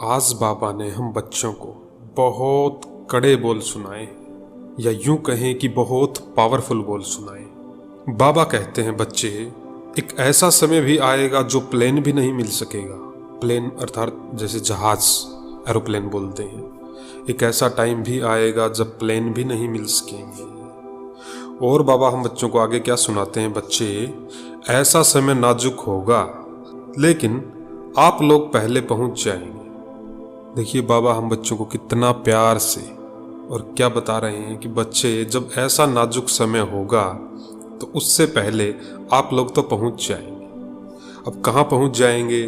आज बाबा ने हम बच्चों को बहुत कड़े बोल सुनाए, या यूं कहें कि बहुत पावरफुल बोल सुनाए। बाबा कहते हैं बच्चे, एक ऐसा समय भी आएगा जो प्लेन भी नहीं मिल सकेगा। प्लेन अर्थात जैसे जहाज, एरोप्लेन बोलते हैं। एक ऐसा टाइम भी आएगा जब प्लेन भी नहीं मिल सकेंगे। और बाबा हम बच्चों को आगे क्या सुनाते हैं, बच्चे ऐसा समय नाजुक होगा लेकिन आप लोग पहले पहुंच जाएंगे। देखिए बाबा हम बच्चों को कितना प्यार से और क्या बता रहे हैं कि बच्चे जब ऐसा नाजुक समय होगा तो उससे पहले आप लोग तो पहुंच जाएंगे। अब कहाँ पहुंच जाएंगे?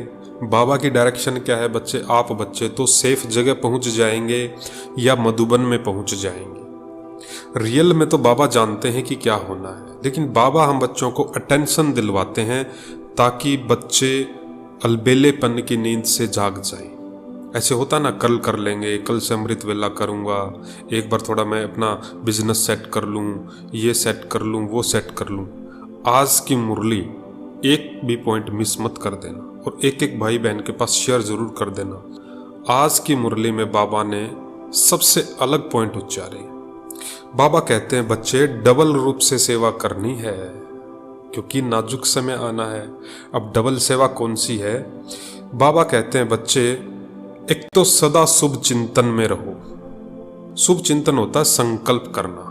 बाबा की डायरेक्शन क्या है बच्चे? आप बच्चे तो सेफ जगह पहुंच जाएंगे या मधुबन में पहुंच जाएंगे। रियल में तो बाबा जानते हैं कि क्या होना है, लेकिन बाबा हम बच्चों को अटेंशन दिलवाते हैं ताकि बच्चे अलबेलेपन की नींद से जाग जाएं। ऐसे होता ना, कल कर लेंगे, कल से अमृत वेला करूँगा, एक बार थोड़ा मैं अपना बिजनेस सेट कर लूँ, ये सेट कर लूँ, वो सेट कर लूँ। आज की मुरली एक भी पॉइंट मिस मत कर देना और एक एक भाई बहन के पास शेयर ज़रूर कर देना। आज की मुरली में बाबा ने सबसे अलग पॉइंट उच्चारे। बाबा कहते हैं बच्चे डबल रूप से सेवा करनी है क्योंकि नाजुक समय आना है। अब डबल सेवा कौन सी है? बाबा कहते हैं बच्चे, एक तो सदा शुभ चिंतन में रहो। शुभ चिंतन होता है संकल्प करना,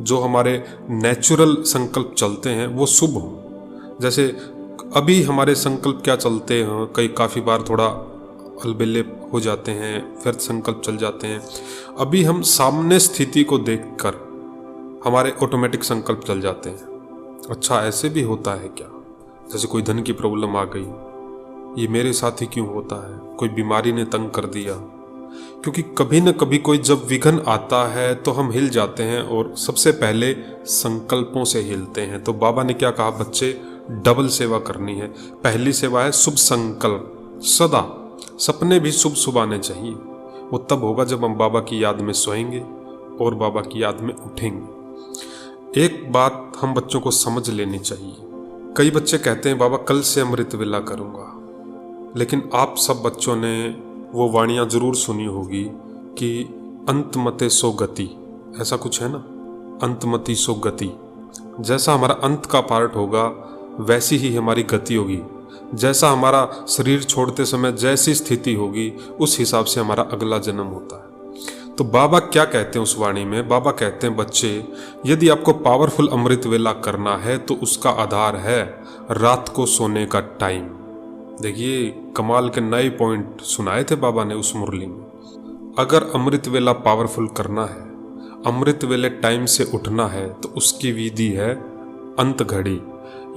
जो हमारे नेचुरल संकल्प चलते हैं वो शुभ हो। जैसे अभी हमारे संकल्प क्या चलते हैं, कई काफ़ी बार थोड़ा अलबेले हो जाते हैं, फिर संकल्प चल जाते हैं। अभी हम सामने स्थिति को देखकर हमारे ऑटोमेटिक संकल्प चल जाते हैं। अच्छा ऐसे भी होता है क्या? जैसे कोई धन की प्रॉब्लम आ गई, ये मेरे साथ ही क्यों होता है? कोई बीमारी ने तंग कर दिया। क्योंकि कभी न कभी कोई जब विघ्न आता है तो हम हिल जाते हैं और सबसे पहले संकल्पों से हिलते हैं। तो बाबा ने क्या कहा बच्चे, डबल सेवा करनी है। पहली सेवा है शुभ संकल्प। सदा सपने भी शुभ शुभ आने चाहिए। वो तब होगा जब हम बाबा की याद में सोएंगे और बाबा की याद में उठेंगे। एक बात हम बच्चों को समझ लेनी चाहिए। कई बच्चे कहते हैं बाबा कल से अमृत वेला करूँगा, लेकिन आप सब बच्चों ने वो वाणियाँ ज़रूर सुनी होगी कि अंतमते सो गति, ऐसा कुछ है ना, अंतमति सो गति। जैसा हमारा अंत का पार्ट होगा वैसी ही हमारी गति होगी। जैसा हमारा शरीर छोड़ते समय जैसी स्थिति होगी उस हिसाब से हमारा अगला जन्म होता है। तो बाबा क्या कहते हैं उस वाणी में? बाबा कहते हैं बच्चे, यदि आपको पावरफुल अमृत वेला करना है तो उसका आधार है रात को सोने का टाइम। देखिए कमाल के नए पॉइंट सुनाए थे बाबा ने उस मुरली में। अगर अमृत वेला पावरफुल करना है, अमृत वेले टाइम से उठना है, तो उसकी विधि है अंत घड़ी,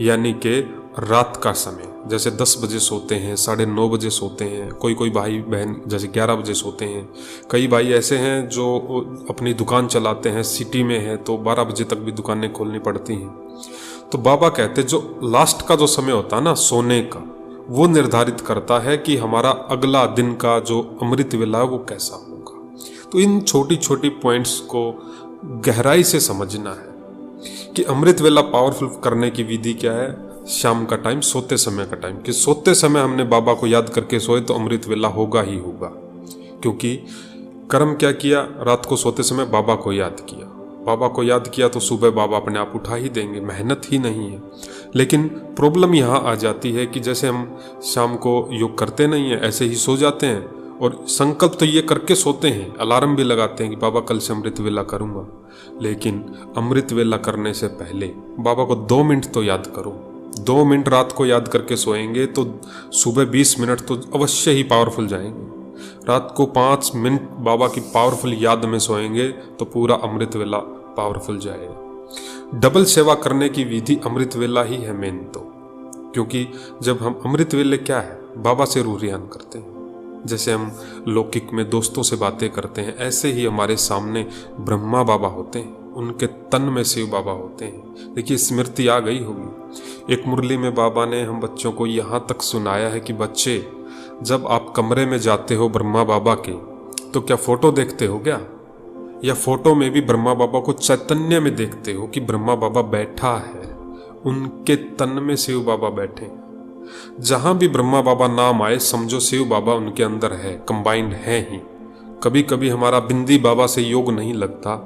यानी कि रात का समय। जैसे 10 बजे सोते हैं, 9:30 बजे सोते हैं, कोई कोई भाई बहन जैसे 11 बजे सोते हैं। कई भाई ऐसे हैं जो अपनी दुकान चलाते हैं, सिटी में है तो 12 बजे तक भी दुकानें खोलनी पड़ती हैं। तो बाबा कहते हैं जो लास्ट का जो समय होता है ना सोने का, वो निर्धारित करता है कि हमारा अगला दिन का जो अमृत वेला है वो कैसा होगा। तो इन छोटी छोटी पॉइंट्स को गहराई से समझना है कि अमृत वेला पावरफुल करने की विधि क्या है। शाम का टाइम, सोते समय का टाइम, कि सोते समय हमने बाबा को याद करके सोए तो अमृत वेला होगा ही होगा। क्योंकि कर्म क्या किया, रात को सोते समय बाबा को याद किया। बाबा को याद किया तो सुबह बाबा अपने आप उठा ही देंगे, मेहनत ही नहीं है। लेकिन प्रॉब्लम यहाँ आ जाती है कि जैसे हम शाम को योग करते नहीं हैं, ऐसे ही सो जाते हैं और संकल्प तो ये करके सोते हैं, अलार्म भी लगाते हैं कि बाबा कल से अमृत वेला करूँगा। लेकिन अमृत वेला करने से पहले बाबा को 2 मिनट तो याद करो। 2 मिनट रात को याद करके सोएंगे तो सुबह 20 मिनट तो अवश्य ही पावरफुल जाएंगे। रात को 5 मिनट बाबा की पावरफुल याद में सोएंगे तो पूरा अमृत वेला पावरफुल जाएगा। डबल सेवा करने की विधि अमृत वेला ही है मेन तो। क्योंकि जब हम अमृत वेले क्या है, बाबा से रूह रियान करते हैं। जैसे हम लौकिक में दोस्तों से बातें करते हैं, ऐसे ही हमारे सामने ब्रह्मा बाबा होते हैं, उनके तन में शिव बाबा होते हैं। देखिए स्मृति आ गई होगी। एक मुरली में बाबा ने हम बच्चों को यहाँ तक सुनाया है कि बच्चे जब आप कमरे में जाते हो ब्रह्मा बाबा के, तो क्या फोटो देखते हो क्या? या फोटो में भी ब्रह्मा बाबा को चैतन्य में देखते हो कि ब्रह्मा बाबा बैठा है, उनके तन में शिव बाबा बैठे हैं। जहाँ भी ब्रह्मा बाबा नाम आए समझो शिव बाबा उनके अंदर है, कंबाइंड है ही। कभी कभी हमारा बिंदी बाबा से योग नहीं लगता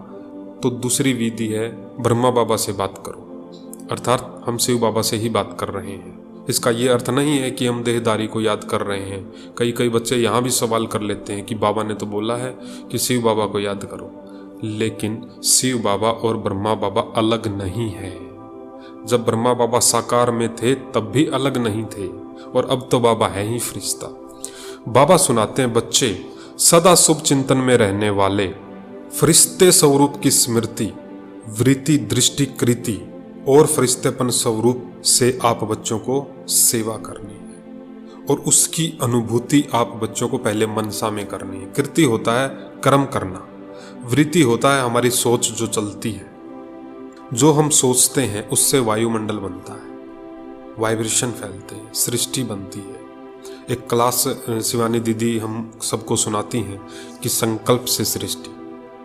तो दूसरी विधि है ब्रह्मा बाबा से बात करो, अर्थात हम शिव बाबा से ही बात कर रहे हैं। इसका ये अर्थ नहीं है कि हम देहदारी को याद कर रहे हैं। कई बच्चे यहाँ भी सवाल कर लेते हैं कि बाबा ने तो बोला है कि शिव बाबा को याद करो, लेकिन शिव बाबा और ब्रह्मा बाबा अलग नहीं है। जब ब्रह्मा बाबा साकार में थे तब भी अलग नहीं थे, और अब तो बाबा है ही फरिश्ता। बाबा सुनाते हैं, बच्चे सदा शुभ चिंतन में रहने वाले फरिश्ते स्वरूप की स्मृति, वृत्ति, दृष्टि, कृति और फरिश्तेपन स्वरूप से आप बच्चों को सेवा करनी है, और उसकी अनुभूति आप बच्चों को पहले मनसा में करनी है। कृति होता है कर्म करना, वृत्ति होता है हमारी सोच जो चलती है। जो हम सोचते हैं उससे वायुमंडल बनता है, वाइब्रेशन फैलते हैं, सृष्टि बनती है। एक क्लास शिवानी दीदी हम सबको सुनाती हैं कि संकल्प से सृष्टि,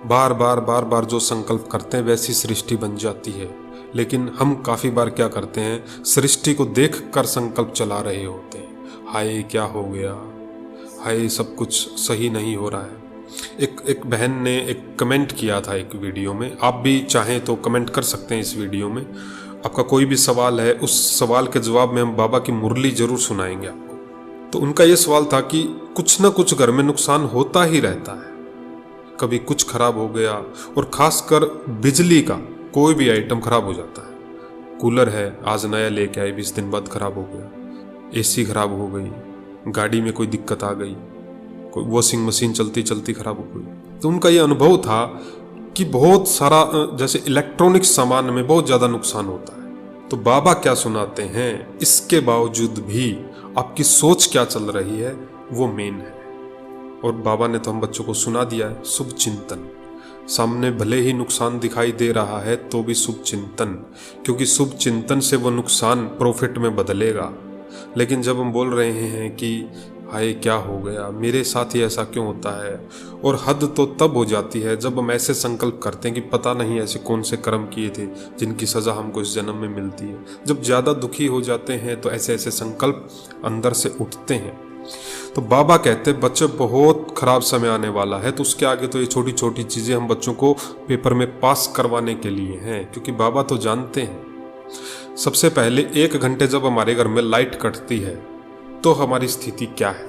बार बार जो संकल्प करते हैं वैसी सृष्टि बन जाती है। लेकिन हम काफ़ी बार क्या करते हैं, सृष्टि को देख कर संकल्प चला रहे होते हैं। हाय क्या हो गया, हाय सब कुछ सही नहीं हो रहा है। एक बहन ने एक कमेंट किया था एक वीडियो में, आप भी चाहें तो कमेंट कर सकते हैं इस वीडियो में। आपका कोई भी सवाल है, उस सवाल के जवाब में हम बाबा की मुरली जरूर सुनाएंगे आपको। तो उनका ये सवाल था कि कुछ ना कुछ घर में नुकसान होता ही रहता है, कभी कुछ खराब हो गया, और खासकर बिजली का कोई भी आइटम खराब हो जाता है। कूलर है, आज नया लेके आए, 20 दिन बाद खराब हो गया। एसी खराब हो गई, गाड़ी में कोई दिक्कत आ गई, कोई वॉशिंग मशीन चलती चलती खराब हो गई। तो उनका ये अनुभव था कि बहुत सारा जैसे इलेक्ट्रॉनिक्स सामान में बहुत ज़्यादा नुकसान होता है। तो बाबा क्या सुनाते हैं, इसके बावजूद भी आपकी सोच क्या चल रही है वो मेन है। और बाबा ने तो हम बच्चों को सुना दिया है, शुभ चिंतन। सामने भले ही नुकसान दिखाई दे रहा है तो भी शुभ चिंतन, क्योंकि शुभ चिंतन से वो नुकसान प्रॉफिट में बदलेगा। लेकिन जब हम बोल रहे हैं कि हाय क्या हो गया, मेरे साथ ही ऐसा क्यों होता है, और हद तो तब हो जाती है जब हम ऐसे संकल्प करते हैं कि पता नहीं ऐसे कौन से कर्म किए थे जिनकी सज़ा हमको इस जन्म में मिलती है। जब ज़्यादा दुखी हो जाते हैं तो ऐसे ऐसे संकल्प अंदर से उठते हैं। तो बाबा कहते हैं बच्चे बहुत खराब समय आने वाला है, तो उसके आगे तो ये छोटी छोटी चीज़ें हम बच्चों को पेपर में पास करवाने के लिए हैं, क्योंकि बाबा तो जानते हैं। सबसे पहले 1 घंटे जब हमारे घर में लाइट कटती है तो हमारी स्थिति क्या है।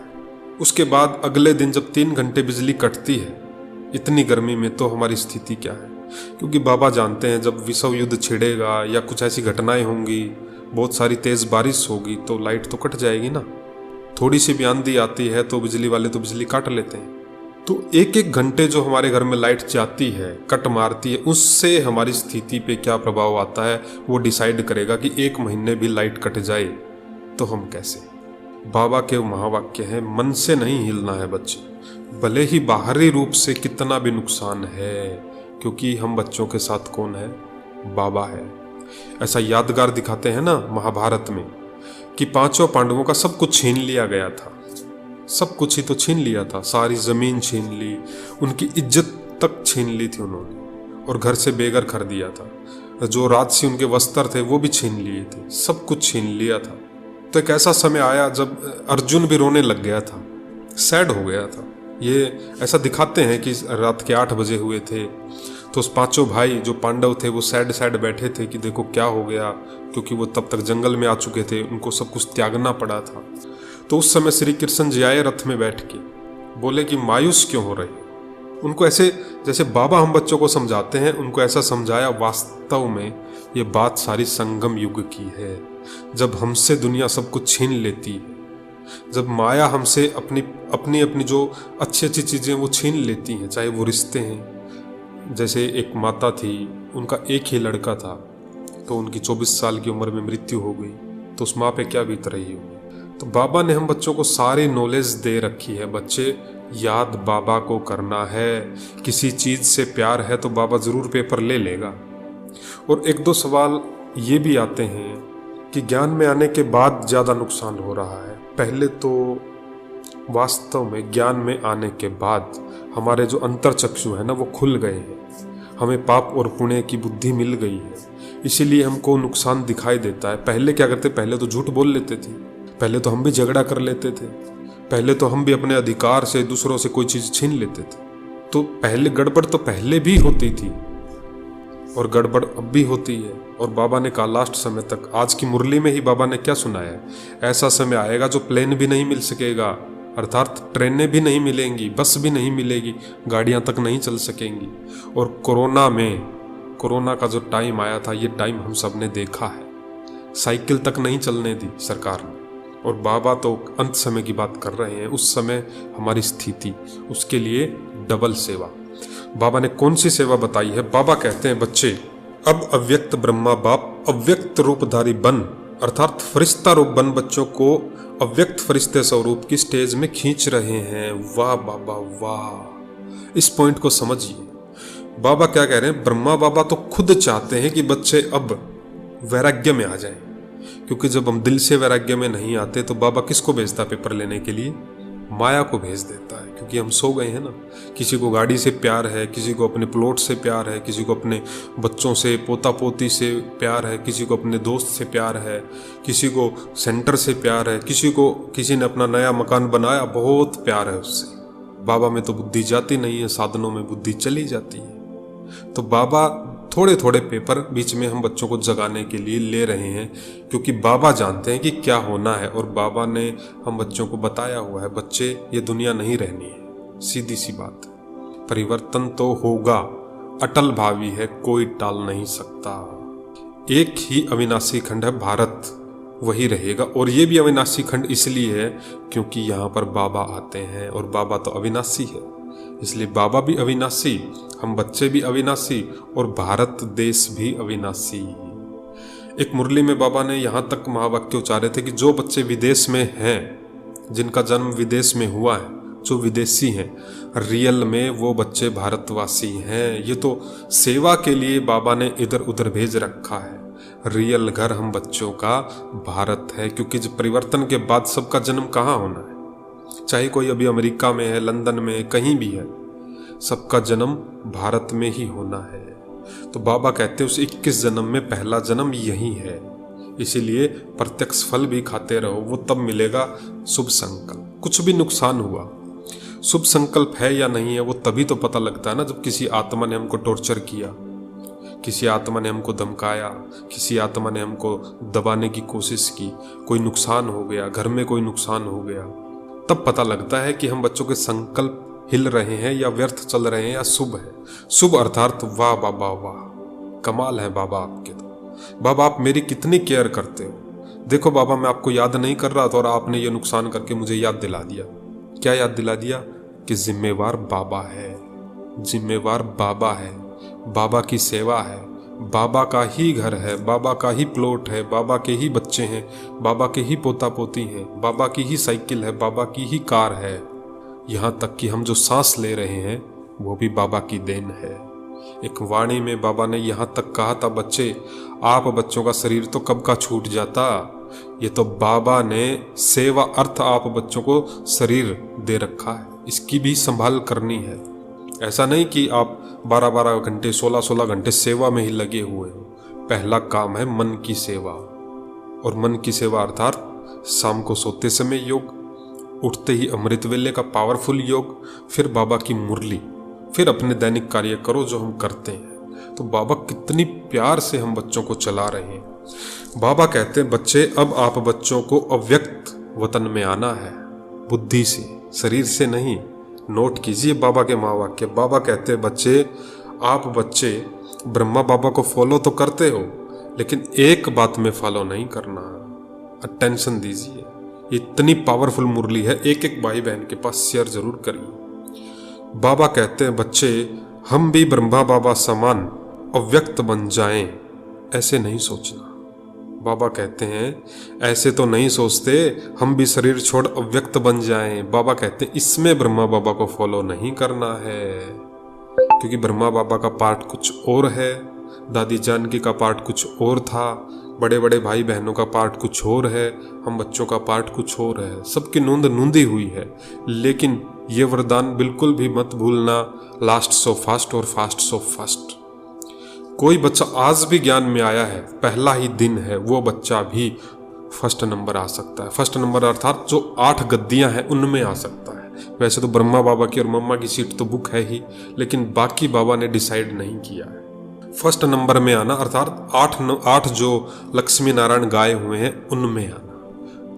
उसके बाद अगले दिन जब 3 घंटे बिजली कटती है इतनी गर्मी में, तो हमारी स्थिति क्या है। क्योंकि बाबा जानते हैं जब विश्व युद्ध छिड़ेगा या कुछ ऐसी घटनाएं होंगी, बहुत सारी तेज़ बारिश होगी, तो लाइट तो कट जाएगी ना। थोड़ी सी भी आंधी आती है तो बिजली वाले तो बिजली काट लेते हैं। तो 1-1 घंटे जो हमारे घर में लाइट जाती है, कट मारती है, उससे हमारी स्थिति पे क्या प्रभाव आता है वो डिसाइड करेगा कि 1 महीने भी लाइट कट जाए तो हम कैसे। बाबा के महावाक्य है, मन से नहीं हिलना है बच्चे, भले ही बाहरी रूप से कितना भी नुकसान है, क्योंकि हम बच्चों के साथ कौन है, बाबा है। ऐसा यादगार दिखाते हैं ना महाभारत में कि 5 पांडवों का सब कुछ छीन लिया गया था। सब कुछ ही तो छीन लिया था, सारी जमीन छीन ली, उनकी इज्जत तक छीन ली थी उन्होंने, और घर से बेघर कर दिया था। जो राजसी उनके वस्त्र थे वो भी छीन लिए थे, सब कुछ छीन लिया था। तो एक ऐसा समय आया जब अर्जुन भी रोने लग गया था, सैड हो गया था। ये ऐसा दिखाते हैं कि रात के 8 बजे हुए थे, तो उस 5 भाई जो पांडव थे वो सैड बैठे थे कि देखो क्या हो गया, क्योंकि वो तब तक जंगल में आ चुके थे, उनको सब कुछ त्यागना पड़ा था। तो उस समय श्री कृष्ण जी आए रथ में बैठ के, बोले कि मायूस क्यों हो रहे। उनको ऐसे जैसे बाबा हम बच्चों को समझाते हैं, उनको ऐसा समझाया, वास्तव में ये बात सारी संगम युग की है। जब हमसे दुनिया सब कुछ छीन लेती है, जब माया हमसे अपनी जो अच्छी चीज़ें वो छीन लेती हैं, चाहे वो रिश्ते हैं। जैसे एक माता थी, उनका एक ही लड़का था, तो उनकी 24 साल की उम्र में मृत्यु हो गई, तो उस माँ पे क्या बीत रही होगी। तो बाबा ने हम बच्चों को सारी नॉलेज दे रखी है। बच्चे याद बाबा को करना है, किसी चीज़ से प्यार है तो बाबा ज़रूर पेपर ले लेगा। और 1-2 सवाल ये भी आते हैं कि ज्ञान में आने के बाद ज़्यादा नुकसान हो रहा है। पहले तो वास्तव में ज्ञान में आने के बाद हमारे जो अंतर्चक्षु है ना वो खुल गए हैं, हमें पाप और पुण्य की बुद्धि मिल गई है, इसीलिए हमको नुकसान दिखाई देता है। पहले क्या करते, पहले तो झूठ बोल लेते थे, पहले तो हम भी झगड़ा कर लेते थे, पहले तो हम भी अपने अधिकार से दूसरों से कोई चीज छीन लेते थे। तो पहले गड़बड़ तो पहले भी होती थी और गड़बड़ अब भी होती है। और बाबा ने कहा लास्ट समय तक, आज की मुरली में ही बाबा ने क्या सुनाया है, ऐसा समय आएगा जो प्लेन भी नहीं मिल सकेगा, अर्थात ट्रेनें भी नहीं मिलेंगी, बस भी नहीं मिलेगी, गाड़ियां तक नहीं चल सकेंगी। और कोरोना का जो टाइम आया था, ये टाइम हम सब ने देखा है, साइकिल तक नहीं चलने दी सरकार ने। और बाबा तो अंत समय की बात कर रहे हैं, उस समय हमारी स्थिति, उसके लिए डबल सेवा। बाबा ने कौन सी सेवा बताई है? बाबा कहते हैं बच्चे, अब अव्यक्त ब्रह्मा बाप अव्यक्त रूपधारी बन, अर्थात फरिश्ता रूप बन बच्चों को अव्यक्त फरिश्ते स्वरूप की स्टेज में खींच रहे हैं। वाह बाबा वाह, इस पॉइंट को समझिए। बाबा क्या कह रहे हैं? ब्रह्मा बाबा तो खुद चाहते हैं कि बच्चे अब वैराग्य में आ जाएं, क्योंकि जब हम दिल से वैराग्य में नहीं आते तो बाबा किसको भेजता पेपर लेने के लिए? माया को भेज देता है, क्योंकि हम सो गए हैं ना। किसी को गाड़ी से प्यार है, किसी को अपने प्लॉट से प्यार है, किसी को अपने बच्चों से, पोता पोती से प्यार है, किसी को अपने दोस्त से प्यार है, किसी को सेंटर से प्यार है, किसी ने अपना नया मकान बनाया, बहुत प्यार है उससे। बाबा में तो बुद्धि जाती नहीं है, साधनों में बुद्धि चली जाती है। तो बाबा थोड़े थोड़े पेपर बीच में हम बच्चों को जगाने के लिए ले रहे हैं, क्योंकि बाबा जानते हैं कि क्या होना है। और बाबा ने हम बच्चों को बताया हुआ है, बच्चे ये दुनिया नहीं रहनी है, सीधी सी बात। परिवर्तन तो होगा, अटल भावी है, कोई टाल नहीं सकता। एक ही अविनाशी खंड है भारत, वही रहेगा। और ये भी अविनाशी खंड इसलिए है क्योंकि यहाँ पर बाबा आते हैं, और बाबा तो अविनाशी है, इसलिए बाबा भी अविनाशी, हम बच्चे भी अविनाशी, और भारत देश भी अविनाशी। एक मुरली में बाबा ने यहाँ तक महावाक्य उच्चारे थे कि जो बच्चे विदेश में हैं, जिनका जन्म विदेश में हुआ है, जो विदेशी हैं, रियल में वो बच्चे भारतवासी हैं। ये तो सेवा के लिए बाबा ने इधर उधर भेज रखा है। रियल घर हम बच्चों का भारत है, क्योंकि जब परिवर्तन के बाद सबका जन्म कहाँ होना है, चाहे कोई अभी अमेरिका में है, लंदन में, कहीं भी है, सबका जन्म भारत में ही होना है। तो बाबा कहते हैं उस 21 जन्म में पहला जन्म यही है, इसीलिए प्रत्यक्ष फल भी खाते रहो, वो तब मिलेगा शुभ संकल्प। कुछ भी नुकसान हुआ, शुभ संकल्प है या नहीं है, वो तभी तो पता लगता है ना, जब किसी आत्मा ने हमको टॉर्चर किया, किसी आत्मा ने हमको धमकाया, किसी आत्मा ने हमको दबाने की कोशिश की, कोई नुकसान हो गया, घर में कोई नुकसान हो गया, तब पता लगता है कि हम बच्चों के संकल्प हिल रहे हैं या व्यर्थ चल रहे हैं या शुभ है। शुभ अर्थात वाह बाबा वाह, कमाल है बाबा आपके। तो बाबा आप मेरी कितनी केयर करते हो। देखो बाबा, मैं आपको याद नहीं कर रहा था और आपने ये नुकसान करके मुझे याद दिला दिया। क्या याद दिला दिया? कि जिम्मेवार बाबा है, जिम्मेवार बाबा है, बाबा की सेवा है, बाबा का ही घर है, बाबा का ही प्लॉट है, बाबा के ही बच्चे हैं, बाबा के ही पोता पोती हैं, बाबा की ही साइकिल है, बाबा की ही कार है। यहाँ तक कि हम जो सांस ले रहे हैं वो भी बाबा की देन है। एक वाणी में बाबा ने यहाँ तक कहा था, बच्चे आप बच्चों का शरीर तो कब का छूट जाता, ये तो बाबा ने सेवा अर्थ आप बच्चों को शरीर दे रखा है, इसकी भी संभाल करनी है। ऐसा नहीं कि आप 12-12 घंटे 16-16 घंटे सेवा में ही लगे हुए हो। पहला काम है मन की सेवा, और मन की सेवा अर्थात शाम को सोते समय योग, उठते ही अमृत वेले का पावरफुल योग, फिर बाबा की मुरली, फिर अपने दैनिक कार्य करो जो हम करते हैं। तो बाबा कितनी प्यार से हम बच्चों को चला रहे हैं। बाबा कहते हैं बच्चे अब आप बच्चों को अव्यक्त वतन में आना है, बुद्धि से, शरीर से नहीं। नोट कीजिए बाबा के महावाक्य। बाबा कहते हैं बच्चे आप बच्चे ब्रह्मा बाबा को फॉलो तो करते हो, लेकिन एक बात में फॉलो नहीं करना, अटेंशन दीजिए। इतनी पावरफुल मुरली है, एक एक भाई बहन के पास शेयर जरूर करिए। बाबा कहते हैं बच्चे हम भी ब्रह्मा बाबा समान अव्यक्त बन जाएं, ऐसे नहीं सोचना। बाबा कहते हैं ऐसे तो नहीं सोचते हम भी शरीर छोड़ अव्यक्त बन जाएं। बाबा कहते हैं इसमें ब्रह्मा बाबा को फॉलो नहीं करना है, क्योंकि ब्रह्मा बाबा का पार्ट कुछ और है, दादी जानकी का पार्ट कुछ और था, बड़े बड़े भाई बहनों का पार्ट कुछ और है, हम बच्चों का पार्ट कुछ और है। सबकी नूंद नूंदी हुई है, लेकिन ये वरदान बिल्कुल भी मत भूलना, लास्ट सो फास्ट और फास्ट सो फास्ट। कोई बच्चा आज भी ज्ञान में आया है, पहला ही दिन है, वो बच्चा भी फर्स्ट नंबर आ सकता है। फर्स्ट नंबर अर्थात जो 8 गद्दियां हैं उनमें आ सकता है। वैसे तो ब्रह्मा बाबा की और मम्मा की सीट तो बुक है ही, लेकिन बाकी बाबा ने डिसाइड नहीं किया है। फर्स्ट नंबर में आना अर्थात 8 जो लक्ष्मी नारायण गाए हुए हैं उनमें आना।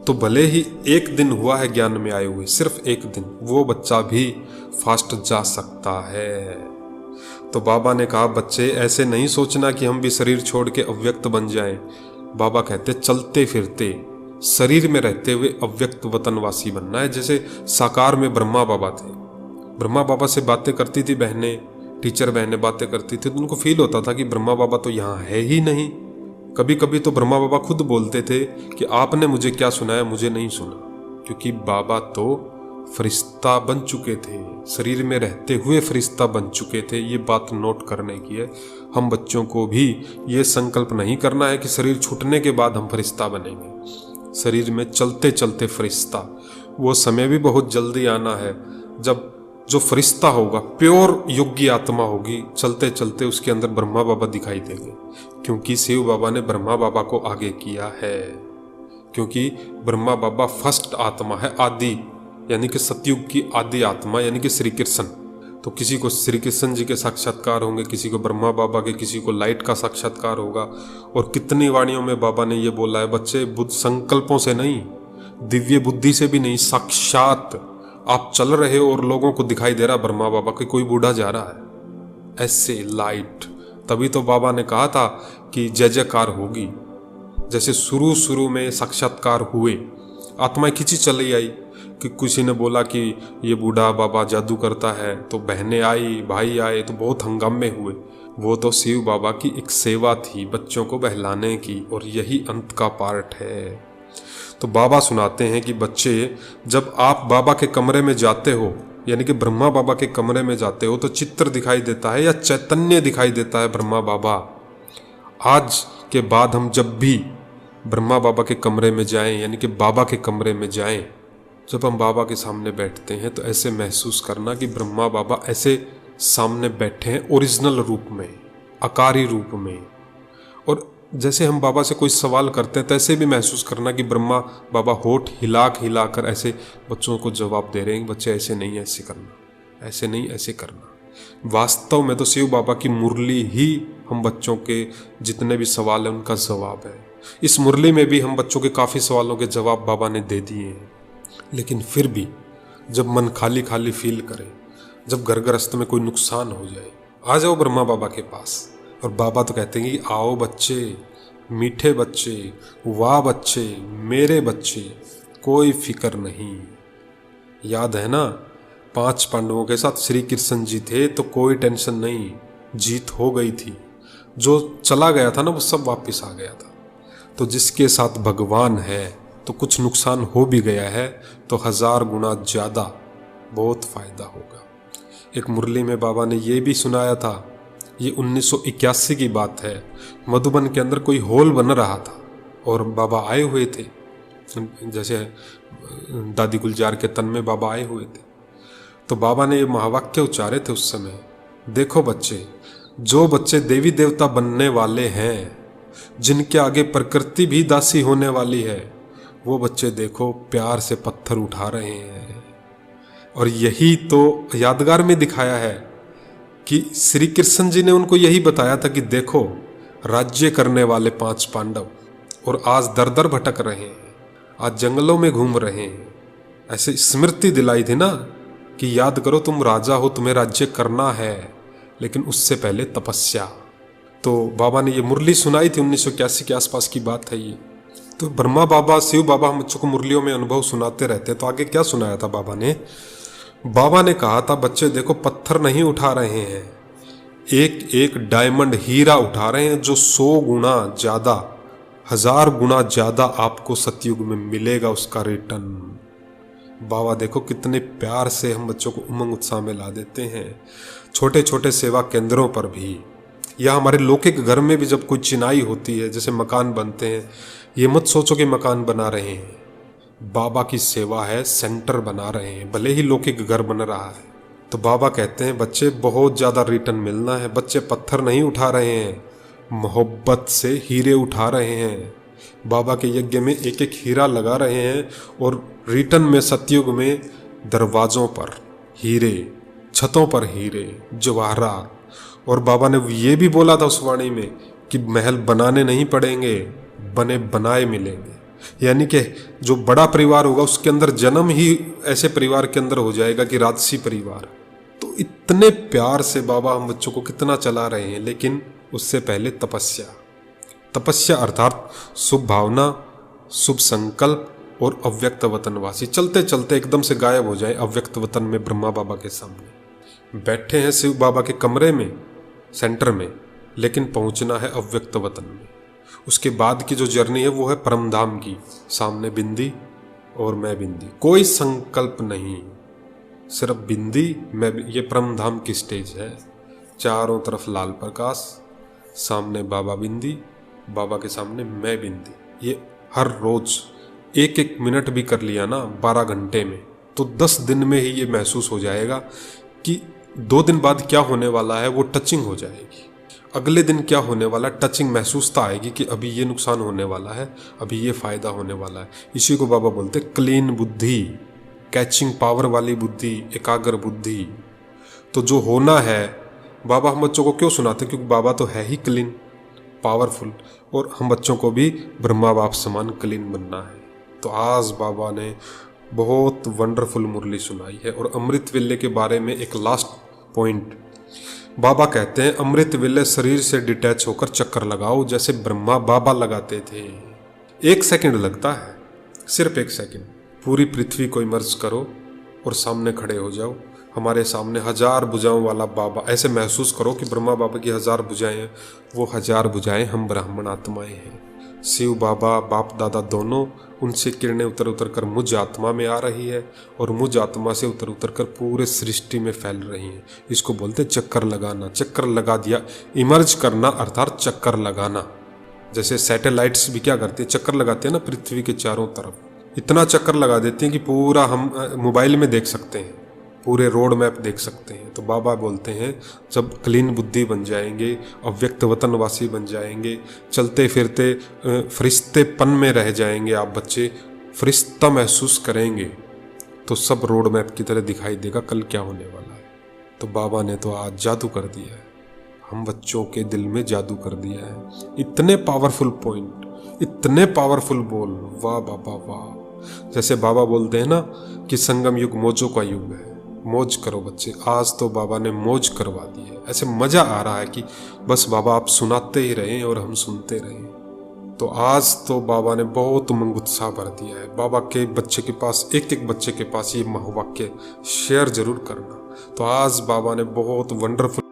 तो भले ही एक दिन हुआ है ज्ञान में आए हुए, सिर्फ एक दिन, वो बच्चा भी फास्ट जा सकता है। तो बाबा ने कहा बच्चे ऐसे नहीं सोचना कि हम भी शरीर छोड़ के अव्यक्त बन जाएं। बाबा कहते चलते फिरते शरीर में रहते हुए अव्यक्त वतनवासी बनना है। जैसे साकार में ब्रह्मा बाबा थे, ब्रह्मा बाबा से बातें करती थी बहनें, टीचर बहनें बातें करती थी, तो उनको फील होता था कि ब्रह्मा बाबा तो यहाँ है ही नहीं। कभी कभी तो ब्रह्मा बाबा खुद बोलते थे कि आपने मुझे क्या सुनाया, मुझे नहीं सुना, क्योंकि बाबा तो फरिश्ता बन चुके थे, शरीर में रहते हुए फरिश्ता बन चुके थे। ये बात नोट करने की है। हम बच्चों को भी ये संकल्प नहीं करना है कि शरीर छूटने के बाद हम फरिश्ता बनेंगे। शरीर में चलते चलते फरिश्ता, वो समय भी बहुत जल्दी आना है जब जो फरिश्ता होगा, प्योर योगी आत्मा होगी, चलते चलते उसके अंदर ब्रह्मा बाबा दिखाई देंगे, क्योंकि शिव बाबा ने ब्रह्मा बाबा को आगे किया है। क्योंकि ब्रह्मा बाबा फर्स्ट आत्मा है, आदि, यानी कि सतयुग की आदि आत्मा, यानी कि श्री कृष्ण। तो किसी को श्री कृष्ण जी के साक्षात्कार होंगे, किसी को ब्रह्मा बाबा के, किसी को लाइट का साक्षात्कार होगा। और कितनी वाणियों में बाबा ने ये बोला है बच्चे, बुद्ध संकल्पों से नहीं, दिव्य बुद्धि से भी नहीं, साक्षात आप चल रहे हो और लोगों को दिखाई दे रहा ब्रह्मा बाबा के कोई बूढ़ा जा रहा है, ऐसे लाइट। तभी तो बाबा ने कहा था कि जय जयकार होगी। जैसे शुरू में साक्षात्कार हुए, आत्माएं खिंची चली आई कि किसी ने बोला कि ये बूढ़ा बाबा जादू करता है, तो बहनें आई, भाई आए, तो बहुत हंगामे हुए। वो तो शिव बाबा की एक सेवा थी बच्चों को बहलाने की, और यही अंत का पार्ट है। तो बाबा सुनाते हैं कि बच्चे, जब आप बाबा के कमरे में जाते हो, यानी कि ब्रह्मा बाबा के कमरे में जाते हो, तो चित्र दिखाई देता है या चैतन्य दिखाई देता है ब्रह्मा बाबा। आज के बाद हम जब भी ब्रह्मा बाबा के कमरे में जाएं, यानी कि बाबा के कमरे में जाएं, जब हम बाबा के सामने बैठते हैं तो ऐसे महसूस करना कि ब्रह्मा बाबा ऐसे सामने बैठे हैं, ओरिजिनल रूप में, आकारी रूप में। और जैसे हम बाबा से कोई सवाल करते हैं तैसे भी महसूस करना कि ब्रह्मा बाबा होठ हिलाकर ऐसे बच्चों को जवाब दे रहे हैं, बच्चे ऐसे नहीं, ऐसे करना, ऐसे नहीं, ऐसे करना। वास्तव में तो शिव बाबा की मुरली ही हम बच्चों के जितने भी सवाल हैं उनका जवाब है। इस मुरली में भी हम बच्चों के काफ़ी सवालों के जवाब बाबा ने दे दिए हैं। लेकिन फिर भी जब मन खाली खाली फील करे, जब घर गृहस्थ में कोई नुकसान हो जाए, आ जाओ ब्रह्मा बाबा के पास। और बाबा तो कहते हैं कि आओ बच्चे, मीठे बच्चे, वाह बच्चे, मेरे बच्चे, कोई फिक्र नहीं। याद है ना, 5 पांडवों के साथ श्री कृष्ण जी थे, तो कोई टेंशन नहीं, जीत हो गई थी। जो चला गया था ना वो सब वापस आ गया था। तो जिसके साथ भगवान है, तो कुछ नुकसान हो भी गया है तो 1000 गुना ज़्यादा बहुत फ़ायदा होगा। एक मुरली में बाबा ने ये भी सुनाया था, ये 1981 की बात है। मधुबन के अंदर कोई हॉल बन रहा था और बाबा आए हुए थे, जैसे दादी गुलजार के तन में बाबा आए हुए थे। तो बाबा ने ये महावाक्य उच्चारे थे उस समय, देखो बच्चे, जो बच्चे देवी देवता बनने वाले हैं, जिनके आगे प्रकृति भी दासी होने वाली है, वो बच्चे देखो प्यार से पत्थर उठा रहे हैं। और यही तो यादगार में दिखाया है कि श्री कृष्ण जी ने उनको यही बताया था कि देखो, राज्य करने वाले 5 पांडव और आज दर दर भटक रहे हैं, आज जंगलों में घूम रहे हैं। ऐसे स्मृति दिलाई थी ना कि याद करो, तुम राजा हो, तुम्हें राज्य करना है, लेकिन उससे पहले तपस्या। तो बाबा ने ये मुरली सुनाई थी, 1981 के आसपास की बात है ये। तो ब्रह्मा बाबा, शिव बाबा हम बच्चों को मुरलियों में अनुभव सुनाते रहते हैं। तो आगे क्या सुनाया था बाबा ने? बाबा ने कहा था बच्चे देखो, पत्थर नहीं उठा रहे हैं, एक एक डायमंड, हीरा उठा रहे हैं, जो 100 गुना ज़्यादा, 1000 गुना ज़्यादा आपको सतयुग में मिलेगा उसका रिटर्न। बाबा देखो कितने प्यार से हम बच्चों को उमंग उत्साह में ला देते हैं। छोटे छोटे सेवा केंद्रों पर भी, या हमारे लौकिक घर में भी जब कोई चिनाई होती है, जैसे मकान बनते हैं, ये मत सोचो कि मकान बना रहे हैं, बाबा की सेवा है, सेंटर बना रहे हैं, भले ही लौकिक घर बन रहा है। तो बाबा कहते हैं बच्चे बहुत ज़्यादा रिटर्न मिलना है। बच्चे पत्थर नहीं उठा रहे हैं, मोहब्बत से हीरे उठा रहे हैं। बाबा के यज्ञ में एक एक हीरा लगा रहे हैं और रिटर्न में सतयुग में दरवाज़ों पर हीरे, छतों पर हीरे, जवाहरात। और बाबा ने ये भी बोला था उस वाणी में कि महल बनाने नहीं पड़ेंगे, बने बनाए मिलेंगे। यानी कि जो बड़ा परिवार होगा उसके अंदर जन्म ही ऐसे परिवार के अंदर हो जाएगा कि राजसी परिवार। तो इतने प्यार से बाबा हम बच्चों को कितना चला रहे हैं, लेकिन उससे पहले तपस्या। तपस्या अर्थात शुभ भावना, शुभ संकल्प और अव्यक्त वतनवासी। चलते चलते एकदम से गायब हो जाए अव्यक्त वतन में ब्रह्मा बाबा के सामने। बैठे हैं शिव बाबा के कमरे में, सेंटर में, लेकिन पहुंचना है अव्यक्त वतन में। उसके बाद की जो जर्नी है वो है परमधाम की। सामने बिंदी और मैं बिंदी, कोई संकल्प नहीं, सिर्फ बिंदी मैं। ये परमधाम की स्टेज है। चारों तरफ लाल प्रकाश, सामने बाबा बिंदी, बाबा के सामने मैं बिंदी। ये हर रोज एक एक मिनट भी कर लिया ना 12 घंटे में, तो 10 दिन में ही ये महसूस हो जाएगा कि 2 दिन बाद क्या होने वाला है, वो टचिंग हो जाएगी। अगले दिन क्या होने वाला है, टचिंग महसूसता आएगी कि अभी ये नुकसान होने वाला है, अभी ये फायदा होने वाला है। इसी को बाबा बोलते क्लीन बुद्धि, कैचिंग पावर वाली बुद्धि, एकाग्र बुद्धि। तो जो होना है, बाबा हम बच्चों को क्यों सुनाते, क्योंकि बाबा तो है ही क्लीन, पावरफुल, और हम बच्चों को भी ब्रह्मा बाप समान क्लीन बनना है। तो आज बाबा ने बहुत वंडरफुल मुरली सुनाई है। और अमृत वेले के बारे में एक लास्ट पॉइंट बाबा कहते हैं, अमृत वेले शरीर से डिटैच होकर चक्कर लगाओ जैसे ब्रह्मा बाबा लगाते थे। 1 सेकंड लगता है, सिर्फ 1 सेकंड। पूरी पृथ्वी को इमर्ज करो और सामने खड़े हो जाओ। हमारे सामने 1000 भुजाओं वाला बाबा। ऐसे महसूस करो कि ब्रह्मा बाबा की 1000 भुजाएं हैं, वो 1000 भुजाएं हम ब्राह्मण आत्माएं हैं। शिव बाबा, बाप दादा दोनों, उनसे किरणें उतर उतर कर मुझ आत्मा में आ रही है और मुझ आत्मा से उतर उतर कर पूरे सृष्टि में फैल रही हैं। इसको बोलते चक्कर लगाना। चक्कर लगा दिया, इमर्ज करना अर्थात चक्कर लगाना। जैसे सैटेलाइट्स भी क्या करते हैं, चक्कर लगाते हैं ना पृथ्वी के चारों तरफ। इतना चक्कर लगा देते हैं कि पूरा हम मोबाइल में देख सकते हैं, पूरे रोड मैप देख सकते हैं। तो बाबा बोलते हैं जब क्लीन बुद्धि बन जाएंगे, अव्यक्त वतनवासी बन जाएंगे, चलते फिरते फरिश्तेपन में रह जाएंगे आप बच्चे, फरिश्ता महसूस करेंगे, तो सब रोड मैप की तरह दिखाई देगा कल क्या होने वाला है। तो बाबा ने तो आज जादू कर दिया है, हम बच्चों के दिल में जादू कर दिया है। इतने पावरफुल पॉइंट, इतने पावरफुल बोल, वाह बाबा वाह। जैसे बाबा बोलते हैं ना कि संगम युग मौजों का युग है, मौज करो बच्चे। आज तो बाबा ने मौज करवा दी है। ऐसे मज़ा आ रहा है कि बस बाबा आप सुनाते ही रहें और हम सुनते रहें। तो आज तो बाबा ने बहुत उमंग उत्साह भर दिया है। बाबा के बच्चे के पास, एक एक बच्चे के पास ये महावाक्य शेयर जरूर करना। तो आज बाबा ने बहुत वंडरफुल